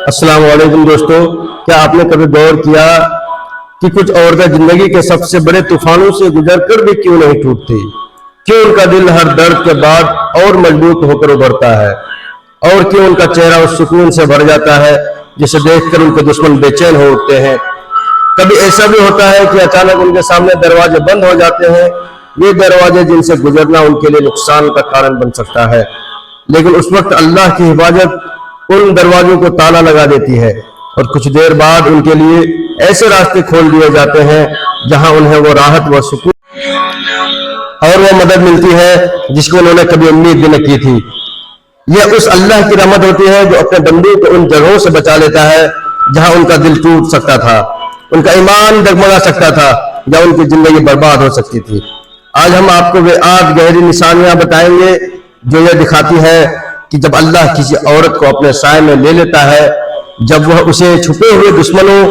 السلام علیکم دوستو، کیا آپ نے کبھی غور کیا کہ کچھ عورتیں زندگی کے سب سے بڑے طوفانوں سے گزر کر بھی کیوں نہیں ٹوٹتی؟ کیوں ان کا دل ہر درد کے بعد اور مضبوط ہو کر ابھرتا ہے؟ اور کیوں ان کا چہرہ اس سکون سے بھر جاتا ہے جسے دیکھ کر ان کے دشمن بے چین ہو اٹھتے ہیں؟ کبھی ایسا بھی ہوتا ہے کہ اچانک ان کے سامنے دروازے بند ہو جاتے ہیں، یہ دروازے جن سے گزرنا ان کے لیے نقصان کا کارن بن سکتا ہے، لیکن اس وقت اللہ کی حفاظت ان دروازوں کو تالا لگا دیتی ہے اور کچھ دیر بعد ان کے لیے ایسے راستے کھول دیے جاتے ہیں جہاں انہیں وہ راحت و سکون اور وہ مدد ملتی ہے جس کو انہوں نے کبھی امید بھی نہ کی تھی۔ یہ اس اللہ کی رحمت ہوتی ہے جو اپنے بندوں کو ان جگہوں سے بچا لیتا ہے جہاں ان کا دل ٹوٹ سکتا تھا، ان کا ایمان ڈگمگا سکتا تھا یا ان کی زندگی برباد ہو سکتی تھی۔ آج ہم آپ کو وہ 8 گہری نشانیاں بتائیں گے جو یہ دکھاتی ہے کہ جب اللہ کسی عورت کو اپنے سائے میں لے لیتا ہے، جب وہ اسے چھپے ہوئے دشمنوں،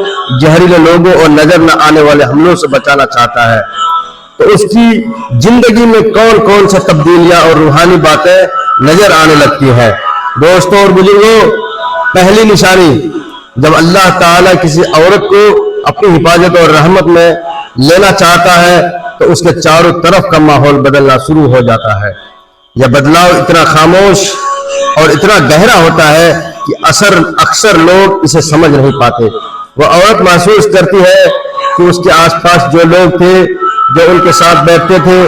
زہریلے لوگوں اور نظر نہ آنے والے حملوں سے بچانا چاہتا ہے، تو اس کی زندگی میں کون کون سے تبدیلیاں اور روحانی باتیں نظر آنے لگتی ہیں۔ دوستوں اور بزرگوں، پہلی نشانی، جب اللہ تعالیٰ کسی عورت کو اپنی حفاظت اور رحمت میں لینا چاہتا ہے تو اس کے چاروں طرف کا ماحول بدلنا شروع ہو جاتا ہے۔ یہ بدلاؤ اتنا خاموش اور اتنا گہرا ہوتا ہے کہ اکثر لوگ اسے سمجھ نہیں پاتے۔ وہ عورت محسوس کرتی ہے کہ اس کے آس پاس جو لوگ تھے، جو ان کے ساتھ بیٹھتے تھے،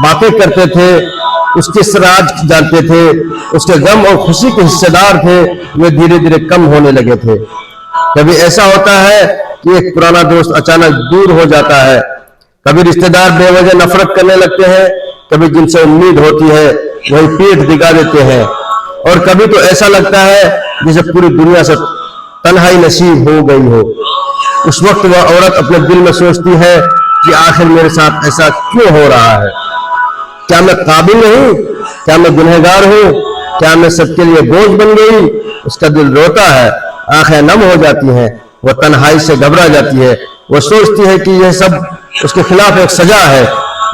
باتیں کرتے تھے، اس کے راز جانتے تھے، اس کے غم اور خوشی کے حصے دار تھے، وہ دھیرے دھیرے کم ہونے لگے تھے۔ کبھی ایسا ہوتا ہے کہ ایک پرانا دوست اچانک دور ہو جاتا ہے، کبھی رشتہ دار بے وجہ نفرت کرنے لگتے ہیں، کبھی جن سے امید ہوتی ہے وہی پیٹ دکھا دیتے ہیں، اور کبھی تو ایسا لگتا ہے جسے پوری دنیا سے تنہائی نصیب ہو گئی ہو۔ اس وقت وہ عورت اپنے دل میں سوچتی ہے کہ آخر میرے ساتھ ایسا کیوں ہو رہا ہے؟ کیا میں قابل نہیں؟ کیا میں گنہگار ہوں؟ کیا میں سب کے لیے بوجھ بن گئی؟ اس کا دل روتا ہے، آنکھیں نم ہو جاتی ہیں، وہ تنہائی سے گھبرا جاتی ہے، وہ سوچتی ہے کہ یہ سب اس کے خلاف ایک سزا ہے،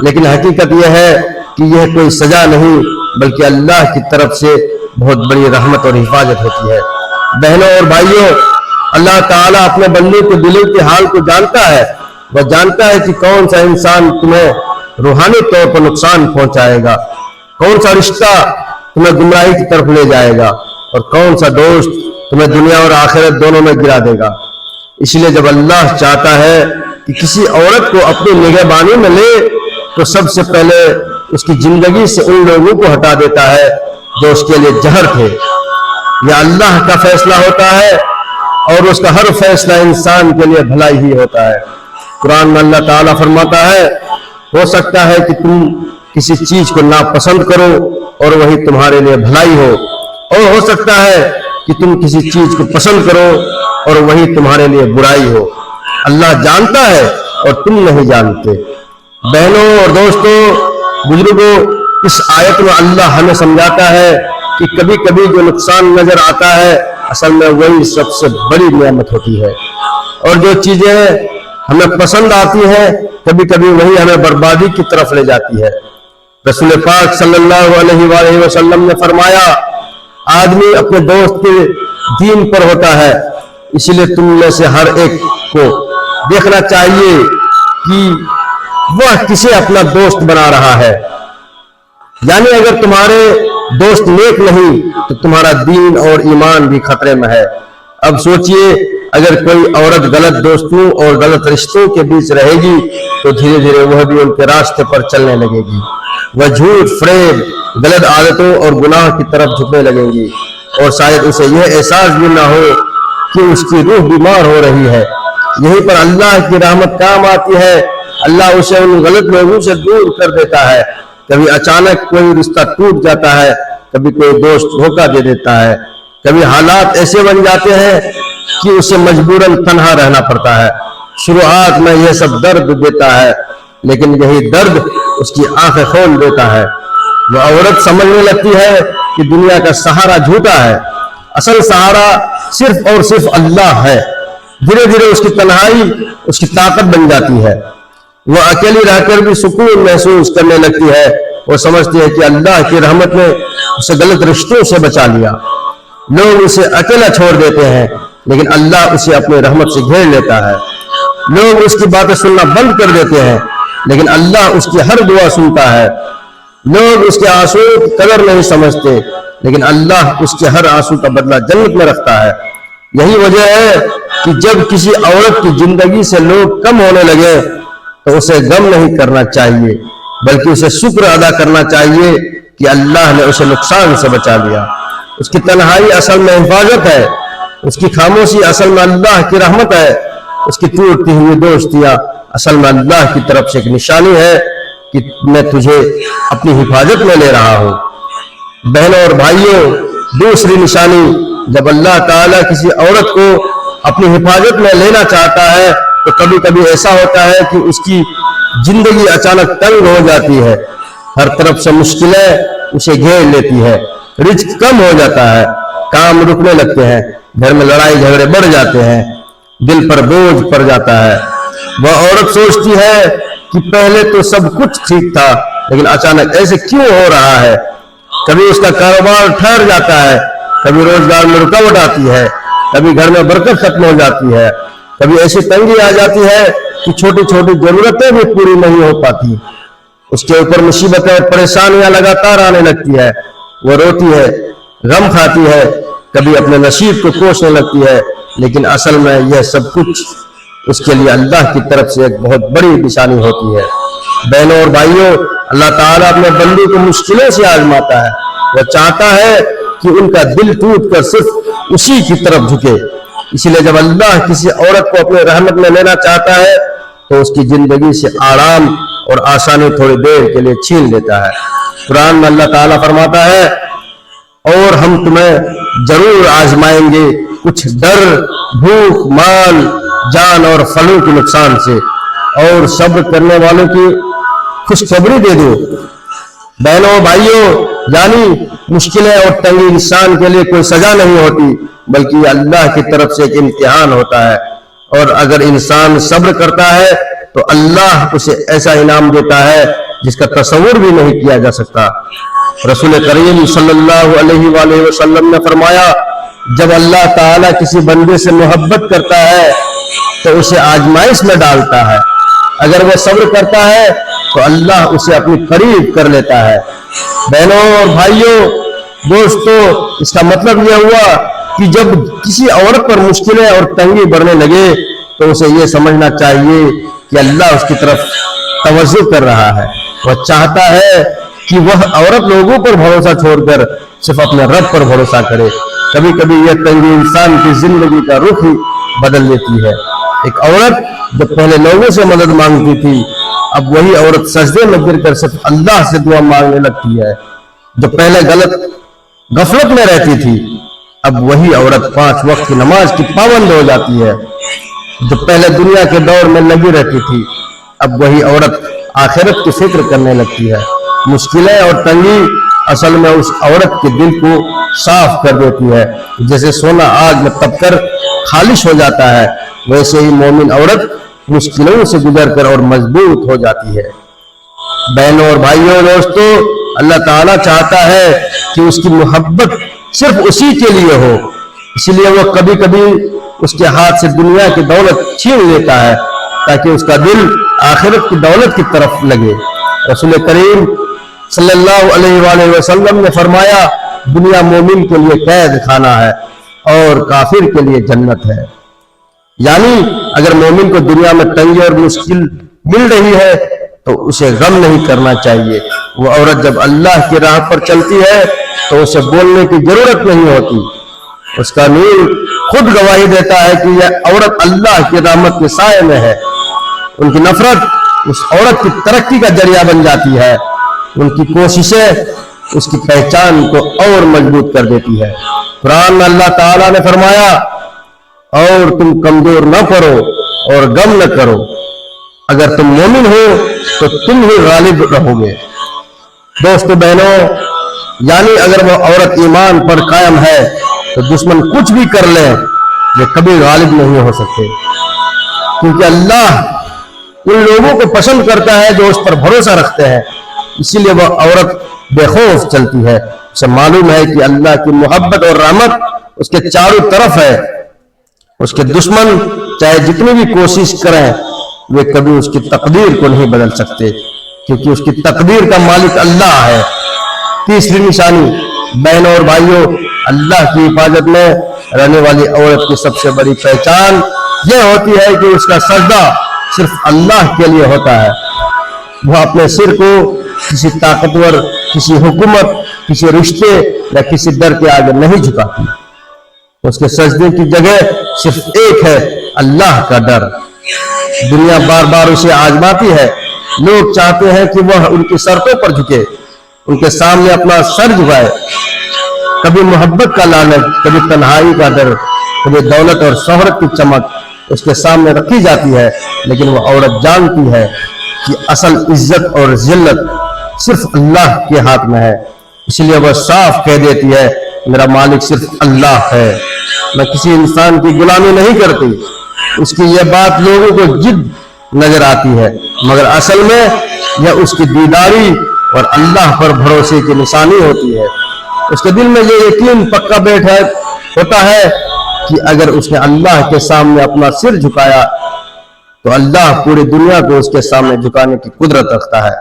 لیکن حقیقت یہ ہے کہ یہ کوئی سزا نہیں بلکہ اللہ کی طرف سے بہت بڑی رحمت اور حفاظت ہوتی ہے۔ بہنوں اور بھائیوں، اللہ تعالیٰ اپنے بندوں کے دلوں کے حال کو جانتا ہے۔ وہ جانتا ہے کہ کون سا انسان تمہیں روحانی طور پر نقصان پہنچائے گا، کون سا رشتہ تمہیں گمراہی کی طرف لے جائے گا، اور کون سا دوست تمہیں دنیا اور آخرت دونوں میں گرا دے گا۔ اس لیے جب اللہ چاہتا ہے کہ کسی عورت کو اپنی نگہبانی میں لے تو سب سے پہلے اس کی زندگی سے ان لوگوں کو ہٹا دیتا ہے جو اس کے لیے زہر تھے۔ یہ اللہ کا فیصلہ ہوتا ہے اور اس کا ہر فیصلہ انسان کے لیے بھلائی ہی ہوتا ہے۔ قرآن میں اللہ تعالیٰ فرماتا ہے، ہو سکتا ہے کہ تم کسی چیز کو ناپسند کرو اور وہی تمہارے لیے بھلائی ہو، اور ہو سکتا ہے کہ تم کسی چیز کو پسند کرو اور وہی تمہارے لیے برائی ہو۔ اللہ جانتا ہے اور تم نہیں جانتے۔ بہنوں اور دوستوں، بزرگوں، اس آیت میں اللہ ہمیں سمجھاتا ہے کہ کبھی کبھی جو نقصان نظر آتا ہے اصل میں وہی سب سے بڑی نعمت ہوتی ہے، اور جو چیزیں ہمیں پسند آتی ہیں کبھی کبھی وہی ہمیں بربادی کی طرف لے جاتی ہے۔ رسول پاک صلی اللہ علیہ وآلہ وسلم نے فرمایا، آدمی اپنے دوست کے دین پر ہوتا ہے، اسی لیے تم میں سے ہر ایک کو دیکھنا چاہیے کہ وہ کسے اپنا دوست بنا رہا ہے۔ یعنی اگر تمہارے دوست نیک نہیں تو تمہارا دین اور ایمان بھی خطرے میں ہے۔ اب سوچئے، اگر کوئی عورت غلط دوستوں اور غلط رشتوں کے بیچ رہے گی تو دھیرے دھیرے وہ بھی ان کے راستے پر چلنے لگے گی، وہ جھوٹ، فریب، غلط عادتوں اور گناہ کی طرف جھکنے لگیں گی، اور شاید اسے یہ احساس بھی نہ ہو کہ اس کی روح بیمار ہو رہی ہے۔ یہیں پر اللہ کی رحمت کام آتی ہے، اللہ اسے ان غلط لوگوں سے دور کر دیتا ہے۔ کبھی اچانک کوئی رشتہ ٹوٹ جاتا ہے، کبھی کوئی دوست دھوکہ دے دیتا ہے، کبھی حالات ایسے بن جاتے ہیں کہ اسے مجبوراً تنہا رہنا پڑتا ہے۔ شروعات میں یہ سب درد دیتا ہے، لیکن یہی درد اس کی آنکھیں کھول دیتا ہے۔ وہ عورت سمجھنے لگتی ہے کہ دنیا کا سہارا جھوٹا ہے، اصل سہارا صرف اور صرف اللہ ہے۔ دھیرے دھیرے اس کی تنہائی اس کی طاقت بن جاتی ہے، وہ اکیلی رہ کر بھی سکون محسوس کرنے لگتی ہے۔ وہ سمجھتی ہے کہ اللہ کی رحمت نے اسے غلط رشتوں سے بچا لیا۔ لوگ اسے اکیلا چھوڑ دیتے ہیں، لیکن اللہ اسے اپنی رحمت سے گھیر لیتا ہے. لوگ اس کی باتیں سننا بند کر دیتے ہیں لیکن اللہ اس کی ہر دعا سنتا ہے. لوگ اس کے آنسو کی قدر نہیں سمجھتے لیکن اللہ اس کے ہر آنسو کا بدلہ جنت میں رکھتا ہے. یہی وجہ ہے کہ جب کسی عورت کی زندگی سے لوگ کم ہونے لگے تو اسے غم نہیں کرنا چاہیے بلکہ اسے شکر ادا کرنا چاہیے کہ اللہ نے اسے نقصان سے بچا لیا. اس کی تنہائی اصل میں حفاظت ہے. اس کی خاموشی اصل میں اللہ کی رحمت ہے. اس کی ٹوٹتی ہوئی دوستیاں اصل میں اللہ کی طرف سے ایک نشانی ہے کہ میں تجھے اپنی حفاظت میں لے رہا ہوں. بہنوں اور بھائیوں، دوسری نشانی، جب اللہ تعالیٰ کسی عورت کو اپنی حفاظت میں لینا چاہتا ہے تو کبھی کبھی ایسا ہوتا ہے کہ اس کی زندگی اچانک تنگ ہو جاتی ہے. ہر طرف سے مشکلیں اسے گھیر لیتی ہے. رزق کم ہو جاتا ہے، کام رکنے لگتے ہیں، گھر میں لڑائی جھگڑے بڑھ جاتے ہیں، دل پر بوجھ پڑ جاتا ہے. وہ عورت سوچتی ہے کہ پہلے تو سب کچھ ٹھیک تھا لیکن اچانک ایسے کیوں ہو رہا ہے. کبھی اس کا کاروبار ٹھہر جاتا ہے، کبھی روزگار میں رکاوٹ آتی ہے، کبھی گھر میں برکت ختم ہو جاتی ہے، کبھی ایسی تنگی آ جاتی ہے کہ چھوٹی چھوٹی ضرورتیں بھی پوری نہیں ہو پاتی. اس کے اوپر مصیبتیں اور پریشانیاں لگاتار آنے لگتی ہے. وہ روتی ہے، غم کھاتی ہے، کبھی اپنے نصیب کو کوسنے لگتی ہے لیکن اصل میں یہ سب کچھ اس کے لیے اللہ کی طرف سے ایک بہت بڑی نشانی ہوتی ہے. بہنوں اور بھائیوں، اللہ تعالیٰ اپنے بندے کو مشکلوں سے آزماتا ہے. وہ چاہتا ہے کہ ان کا دل ٹوٹ کر صرف اسی کی طرف جھکے. اسی لیے جب اللہ کسی عورت کو اپنے رحمت میں لینا چاہتا ہے تو اس کی زندگی سے آرام اور آسانی تھوڑی دیر کے لیے چھین لیتا ہے. قرآن میں اللہ تعالیٰ فرماتا ہے، اور ہم تمہیں ضرور آزمائیں گے کچھ ڈر، بھوک، مال، جان اور پھلوں کے نقصان سے، اور صبر کرنے والوں کی خوشخبری دے دو. بہنوں بھائیوں، یعنی مشکلیں اور تنگی انسان کے لیے کوئی سزا نہیں ہوتی بلکہ یہ اللہ کی طرف سے ایک امتحان ہوتا ہے. اور اگر انسان صبر کرتا ہے تو اللہ اسے ایسا انعام دیتا ہے جس کا تصور بھی نہیں کیا جا سکتا. رسول کریم صلی اللہ علیہ وآلہ وسلم نے فرمایا، جب اللہ تعالیٰ کسی بندے سے محبت کرتا ہے تو اسے آزمائش میں ڈالتا ہے. اگر وہ صبر کرتا ہے تو اللہ اسے اپنے قریب کر لیتا ہے. بہنوں اور بھائیوں، دوستو، اس کا مطلب یہ ہوا کہ جب کسی عورت پر مشکلیں اور تنگی بڑھنے لگے تو اسے یہ سمجھنا چاہیے کہ اللہ اس کی طرف توجہ کر رہا ہے. وہ چاہتا ہے کہ وہ عورت لوگوں پر بھروسہ چھوڑ کر صرف اپنے رب پر بھروسہ کرے. کبھی کبھی یہ تنگی انسان کی زندگی کا رخ ہی بدل دیتی ہے. ایک عورت جو پہلے لوگوں سے مدد مانگتی تھی اب وہی عورت سجدے میں گر کر صرف اللہ سے دعا مانگنے لگتی ہے. جو پہلے غفلت میں رہتی تھی اب وہی عورت 5 وقت کی نماز کی پابند ہو جاتی ہے. جو پہلے دنیا کے دور میں لگی رہتی تھی اب وہی عورت آخرت کی فکر کرنے لگتی ہے. مشکلیں اور تنگی اصل میں اس عورت کے دل کو صاف کر دیتی ہے. جیسے سونا آگ میں تپ کر خالص ہو جاتا ہے ویسے ہی مومن عورت مشکلوں سے گزر کر اور مضبوط ہو جاتی ہے. بہنوں اور بھائیوں، دوستو، اللہ تعالیٰ چاہتا ہے کہ اس کی محبت صرف اسی کے لیے ہو. اسی لیے وہ کبھی کبھی اس کے ہاتھ سے دنیا کی دولت چھین لیتا ہے تاکہ اس کا دل آخرت کی دولت کی طرف لگے. رسول کریم صلی اللہ علیہ وآلہ وسلم نے فرمایا، دنیا مومن کے لیے قید خانہ ہے اور کافر کے لیے جنت ہے. یعنی اگر مومن کو دنیا میں تنگی اور مشکل مل رہی ہے تو اسے غم نہیں کرنا چاہیے. وہ عورت جب اللہ کی راہ پر چلتی ہے تو اسے بولنے کی ضرورت نہیں ہوتی. اس کا نور خود گواہی دیتا ہے کہ یہ عورت اللہ کی رحمت کے سائے میں ہے. ان کی نفرت اس عورت کی ترقی کا ذریعہ بن جاتی ہے. ان کی کوششیں اس کی پہچان کو اور مضبوط کر دیتی ہے. قرآن میں اللہ تعالیٰ نے فرمایا، اور تم کمزور نہ پڑو اور غم نہ کرو، اگر تم مومن ہو تو تم ہی غالب رہو گے. دوستو بہنوں، یعنی اگر وہ عورت ایمان پر قائم ہے تو دشمن کچھ بھی کر لے یہ کبھی غالب نہیں ہو سکتے، کیونکہ اللہ ان لوگوں کو پسند کرتا ہے جو اس پر بھروسہ رکھتے ہیں. اسی لیے وہ عورت بے خوف چلتی ہے. اسے معلوم ہے کہ اللہ کی محبت اور رحمت اس کے چاروں طرف ہے. اس کے دشمن چاہے جتنی بھی کوشش کریں وہ کبھی اس کی تقدیر کو نہیں بدل سکتے، کیونکہ اس کی تقدیر کا مالک اللہ ہے۔ تیسری نشانی، بہنوں اور بھائیوں، اللہ کی حفاظت میں رہنے والی عورت کی سب سے بڑی پہچان یہ ہوتی ہے کہ اس کا سجدہ صرف اللہ کے لیے ہوتا ہے۔ وہ اپنے سر کو کسی طاقتور، کسی حکومت، کسی رشتے یا کسی ڈر کے آگے نہیں جھکاتی۔ اس کے سجدے کی جگہ صرف ایک ہے، اللہ کا ڈر۔ دنیا بار بار اسے آزماتی ہے، لوگ چاہتے ہیں کہ وہ ان کی شرطوں پر جھکے، ان کے سامنے اپنا سر جھکائے۔ کبھی محبت کا لالچ، کبھی تنہائی کا ڈر، کبھی دولت اور شہرت کی چمک اس کے سامنے رکھی جاتی ہے، لیکن وہ عورت جانتی ہے کہ اصل عزت اور ذلت صرف اللہ کے ہاتھ میں ہے، اس لیے وہ صاف کہہ دیتی ہے میرا مالک صرف اللہ ہے، میں کسی انسان کی غلامی نہیں کرتی۔ اس کی یہ بات لوگوں کو جد نظر آتی ہے، مگر اصل میں یہ اس کی دینداری اور اللہ پر بھروسے کی نشانی ہوتی ہے۔ اس کے دل میں یہ یقین پکا بیٹھا ہوتا ہے کہ اگر اس نے اللہ کے سامنے اپنا سر جھکایا تو اللہ پوری دنیا کو اس کے سامنے جھکانے کی قدرت رکھتا ہے۔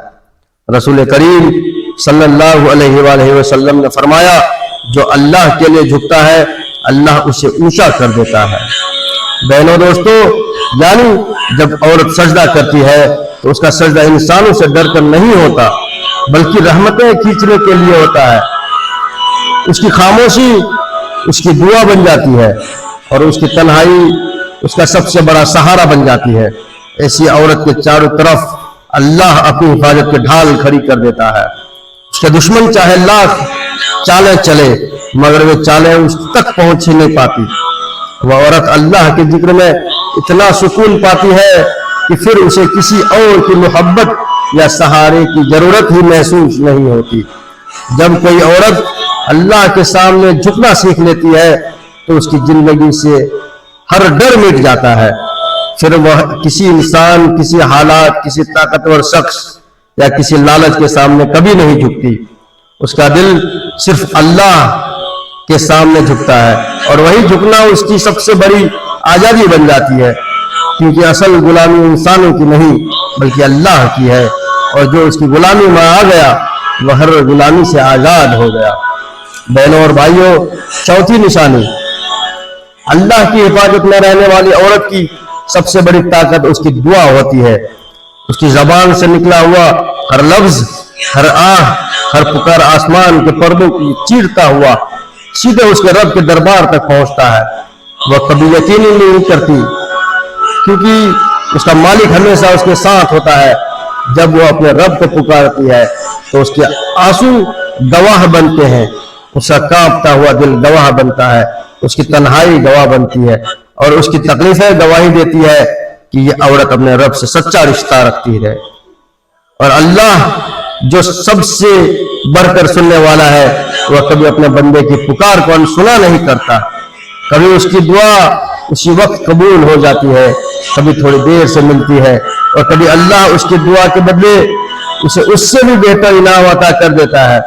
رسول کریم صلی اللہ علیہ وآلہ وسلم نے فرمایا جو اللہ کے لیے جھکتا ہے اللہ اسے اونچا کر دیتا ہے۔ بہنوں دوستو، یعنی جب عورت سجدہ کرتی ہے تو اس کا سجدہ انسانوں سے ڈر کر نہیں ہوتا بلکہ رحمتیں کھینچنے کے لیے ہوتا ہے۔ اس کی خاموشی اس کی دعا بن جاتی ہے اور اس کی تنہائی اس کا سب سے بڑا سہارا بن جاتی ہے۔ ایسی عورت کے چاروں طرف اللہ اپنی حفاظت کے ڈھال کھڑی کر دیتا ہے۔ اس کے دشمن چاہے لاکھ چالیں چلے مگر وہ چالیں اس تک پہنچ ہی نہیں پاتی۔ وہ عورت اللہ کے ذکر میں اتنا سکون پاتی ہے کہ پھر اسے کسی اور کی محبت یا سہارے کی ضرورت ہی محسوس نہیں ہوتی۔ جب کوئی عورت اللہ کے سامنے جھکنا سیکھ لیتی ہے تو اس کی زندگی سے ہر ڈر مٹ جاتا ہے۔ پھر وہ کسی انسان، کسی حالات، کسی طاقتور شخص یا کسی لالچ کے سامنے کبھی نہیں جھکتی۔ اس کا دل صرف اللہ کے سامنے جھکتا ہے اور وہی جھکنا اس کی سب سے بڑی آزادی بن جاتی ہے، کیونکہ اصل غلامی انسانوں کی نہیں بلکہ اللہ کی ہے، اور جو اس کی غلامی میں آ گیا وہ ہر غلامی سے آزاد ہو گیا۔ بہنوں اور بھائیوں، چوتھی نشانی، اللہ کی حفاظت میں رہنے والی عورت کی سب سے بڑی طاقت اس کی دعا ہوتی ہے۔ اس کی زبان سے نکلا ہوا ہر لفظ، ہر آہ، ہر پکار آسمان کے پردوں کی چیرتا ہوا سیدھے اس کے رب کے دربار تک پہنچتا ہے۔ وہ کبھی یقین ہی نہیں کرتی کیونکہ اس کا مالک ہمیشہ اس کے ساتھ ہوتا ہے۔ جب وہ اپنے رب کو پکارتی ہے تو اس کے آنسو گواہ بنتے ہیں، اس کا کانپتا ہوا دل گواہ بنتا ہے، اس کی تنہائی گواہ بنتی ہے اور اس کی تکلیفیں گواہی دیتی ہے کہ یہ عورت اپنے رب سے سچا رشتہ رکھتی ہے۔ اور اللہ جو سب سے بڑھ کر سننے والا ہے وہ کبھی اپنے بندے کی پکار کو انسنا نہیں کرتا۔ کبھی اس کی دعا اسی وقت قبول ہو جاتی ہے، کبھی تھوڑی دیر سے ملتی ہے اور کبھی اللہ اس کی دعا کے بدلے اسے اس سے بھی بہتر انعام عطا کر دیتا ہے۔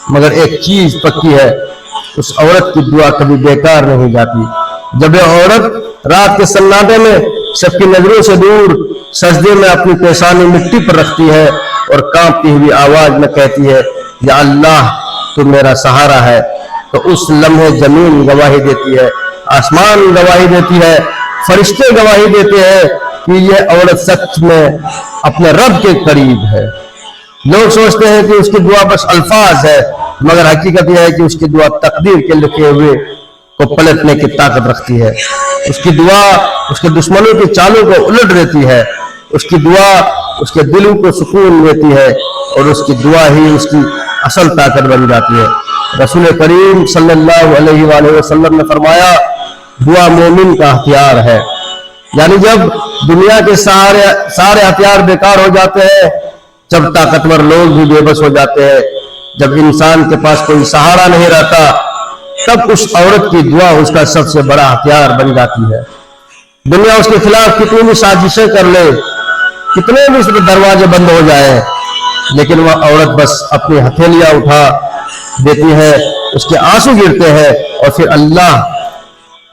مگر ایک چیز پکی ہے، اس عورت کی دعا کبھی بیکار نہیں جاتی۔ جب یہ عورت رات کے سناٹے میں سب کی نظروں سے دور سجدے میں اپنی پیشانی مٹی پر رکھتی ہے اور کانپتی ہوئی آواز میں کہتی ہے یا اللہ تو میرا سہارا ہے، تو اس لمحے زمین گواہی دیتی ہے، آسمان گواہی دیتی ہے، فرشتے گواہی دیتے ہیں کہ یہ عورت سچ میں اپنے رب کے قریب ہے۔ لوگ سوچتے ہیں کہ اس کی دعا بس الفاظ ہے، مگر حقیقت یہ ہے کہ اس کی دعا تقدیر کے لکھے ہوئے کو پلٹنے کی طاقت رکھتی ہے۔ اس کی دعا اس کے دشمنوں کی چالوں کو الٹ دیتی ہے، اس کی دعا اس کے دلوں کو سکون دیتی ہے اور اس کی دعا ہی اس کی اصل طاقت بن جاتی ہے۔ رسول کریم صلی اللہ علیہ وآلہ وسلم نے فرمایا دعا مومن کا ہتھیار ہے، یعنی جب دنیا کے سارے ہتھیار بیکار ہو جاتے ہیں، جب طاقتور لوگ بھی بے بس ہو جاتے ہیں، جب انسان کے پاس کوئی سہارا نہیں رہتا، تب اس عورت کی دعا اس کا سب سے بڑا ہتھیار بن جاتی ہے۔ دنیا اس کے خلاف کتنی بھی سازشیں کر لے، کتنے بھی اس کے دروازے بند ہو جائے، لیکن وہ عورت بس اپنی ہتھیلیاں اٹھا دیتی ہے، اس کے آنسو گرتے ہیں اور پھر اللہ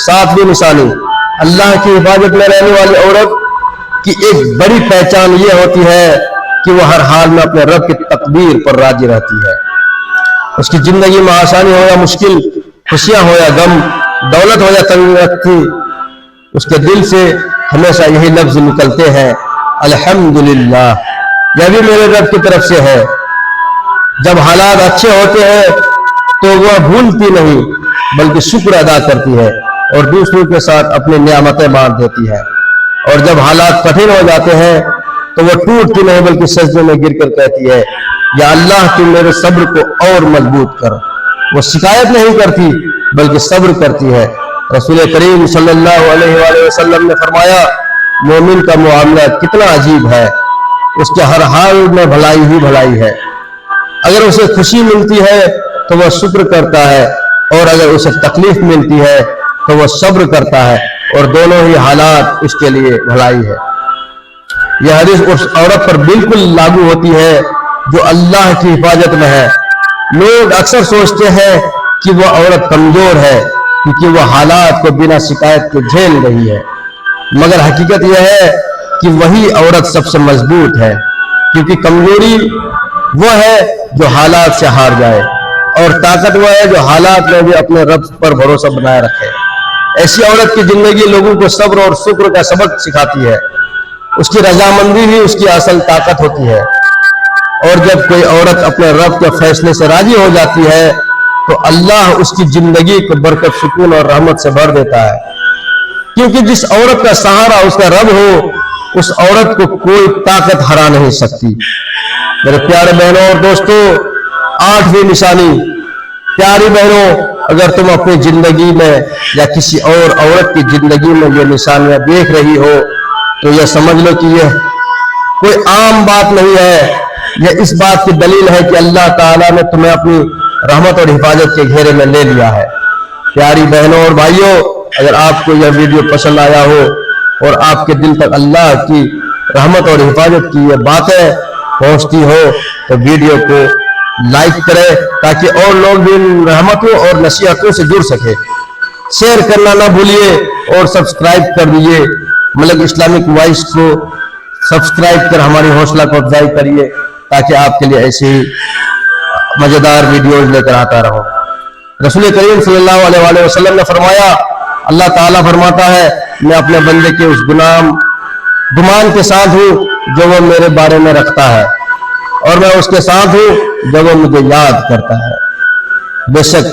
ساتویں نشانی، اللہ کی حفاظت میں رہنے والی عورت کی ایک بڑی پہچان یہ ہوتی ہے کہ وہ ہر حال میں اپنے رب کی تقدیر پر راضی رہتی ہے۔ اس کی زندگی میں آسانی ہو یا مشکل، خوشیاں ہو یا غم، دولت ہو یا تنگ رکھی، اس کے دل سے ہمیشہ یہی لفظ نکلتے ہیں، الحمدللہ، یہ بھی میرے رب کی طرف سے ہے۔ جب حالات اچھے ہوتے ہیں تو وہ بھولتی نہیں بلکہ شکر ادا کرتی ہے اور دوسروں کے ساتھ اپنی نعمتیں بانٹ دیتی ہے، اور جب حالات کٹھن ہو جاتے ہیں تو وہ ٹوٹتی نہیں بلکہ سجدے میں گر کر کہتی ہے، یا اللہ تو میرے صبر کو اور مضبوط کر۔ وہ شکایت نہیں کرتی بلکہ صبر کرتی ہے۔ رسول کریم صلی اللہ علیہ وآلہ وسلم نے فرمایا، مومن کا معاملہ کتنا عجیب ہے، اس کے ہر حال میں بھلائی ہی بھلائی ہے۔ اگر اسے خوشی ملتی ہے تو وہ شکر کرتا ہے، اور اگر اسے تکلیف ملتی ہے تو وہ صبر کرتا ہے، اور دونوں ہی حالات اس کے لیے بھلائی ہے۔ یہ حدیث اس عورت پر بالکل لاگو ہوتی ہے جو اللہ کی حفاظت میں ہے۔ لوگ اکثر سوچتے ہیں کہ وہ عورت کمزور ہے کیونکہ وہ حالات کو بنا شکایت کے جھیل رہی ہے، مگر حقیقت یہ ہے کہ وہی عورت سب سے مضبوط ہے، کیونکہ کمزوری وہ ہے جو حالات سے ہار جائے، اور طاقت وہ ہے جو حالات میں بھی اپنے رب پر بھروسہ بنائے رکھے۔ ایسی عورت کی زندگی لوگوں کو صبر اور شکر کا سبق سکھاتی ہے۔ اس کی رضامندی ہی اس کی اصل طاقت ہوتی ہے، اور جب کوئی عورت اپنے رب کے فیصلے سے راضی ہو جاتی ہے تو اللہ اس کی زندگی کو برکت، سکون اور رحمت سے بھر دیتا ہے، کیونکہ جس عورت کا سہارا اس کا رب ہو، اس عورت کو کوئی طاقت ہرا نہیں سکتی۔ میرے پیارے بہنوں اور دوستوں، آٹھویں نشانی، پیاری بہنوں، اگر تم اپنی زندگی میں یا کسی اور عورت کی زندگی میں یہ نشانیاں دیکھ رہی ہو تو یہ سمجھ لو کہ یہ کوئی عام بات نہیں ہے، یہ اس بات کی دلیل ہے کہ اللہ تعالیٰ نے تمہیں اپنی رحمت اور حفاظت کے گھیرے میں لے لیا ہے۔ پیاری بہنوں اور بھائیوں، اگر آپ کو یہ ویڈیو پسند آیا ہو اور آپ کے دل تک اللہ کی رحمت اور حفاظت کی یہ باتیں پہنچتی ہو تو ویڈیو کو لائک کریں تاکہ اور لوگ بھی ان رحمتوں اور نصیحتوں سے جڑ سکے۔ شیئر کرنا نہ بھولیے اور سبسکرائب کر دیجیے۔ ملک اسلامک وائس کو سبسکرائب کر ہماری حوصلہ کو افزائی کریے تاکہ آپ کے لیے ایسے ہی مزیدار ویڈیوز لے کر آتا رہو۔ رسول کریم صلی اللہ علیہ وآلہ وسلم نے فرمایا، اللہ تعالیٰ فرماتا ہے، میں اپنے بندے کے اس گمان کے ساتھ ہوں جو وہ میرے بارے میں رکھتا ہے، اور میں اس کے ساتھ ہوں جو وہ مجھے یاد کرتا ہے۔ بے شک